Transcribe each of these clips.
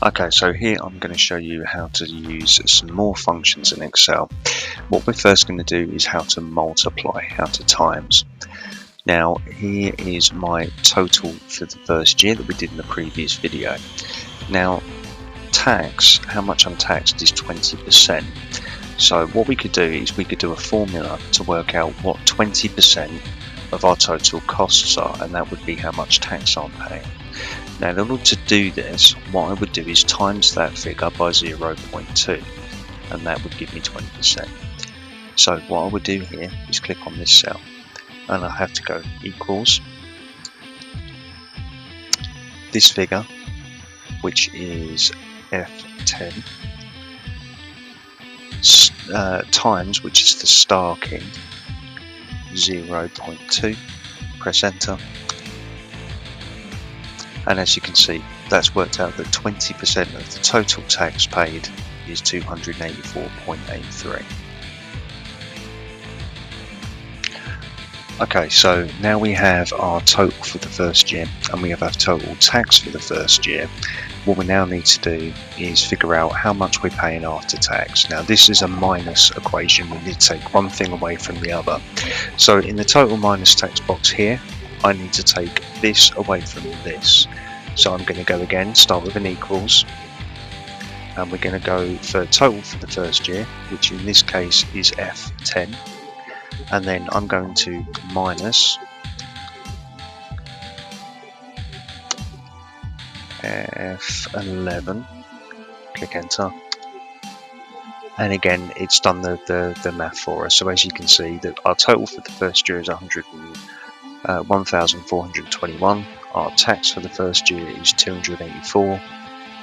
Okay, so here I'm going to show you how to use some more functions in Excel. What we're first going to do is how to multiply, how to times. Now here is my total for the first year that we did in the previous video. Now tax, how much I'm taxed is 20%. So what we could do is we could do a formula to work out what 20% of our total costs are, and that would be how much tax I'm paying. Now in order to do this, what I would do is times that figure by 0.2, and that would give me 20%. So what I would do here is click on this cell, and I have to go equals this figure, which is F10, times, which is the star key, 0.2, press enter. And as you can see, that's worked out that 20% of the total tax paid is 284.83. Okay, so now we have our total for the first year and we have our total tax for the first year. What we now need to do is figure out how much we're paying after tax. Now this is a minus equation, we need to take one thing away from the other. So in the total minus tax box here, I need to take this away from this. So I'm going to go again, start with an equals, and we're going to go for total for the first year, which in this case is F10, and then I'm going to minus F11, click enter, and again it's done the math for us. So as you can see that our total for the first year is 1,421. Our tax for the first year is 284.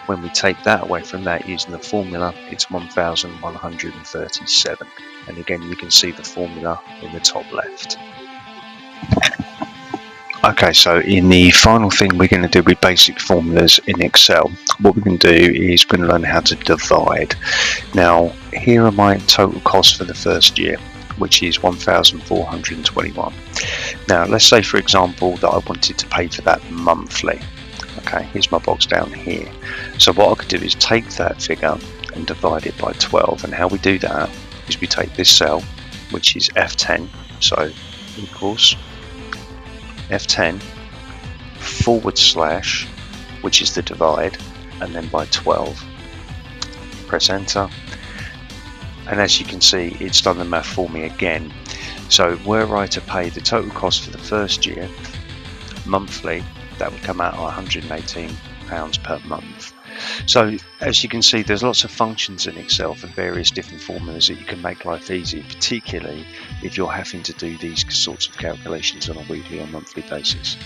When we take that away from that using the formula, it's 1,137. And again, you can see the formula in the top left. Okay, so in the final thing we're going to do with basic formulas in Excel, what we're going to do is we're going to learn how to divide. Now, here are my total costs for the first year, which is 1,421. Now let's say for example that I wanted to pay for that monthly. Okay, here's my box down here. So what I could do is take that figure and divide it by 12, and how we do that is we take this cell, which is F10, so equals F10 /, which is the divide, and then by 12, press enter. And as you can see, it's done the math for me again. So were I to pay the total cost for the first year monthly, that would come out at £118 per month. So as you can see, there's lots of functions in Excel for various different formulas that you can make life easy, particularly if you're having to do these sorts of calculations on a weekly or monthly basis.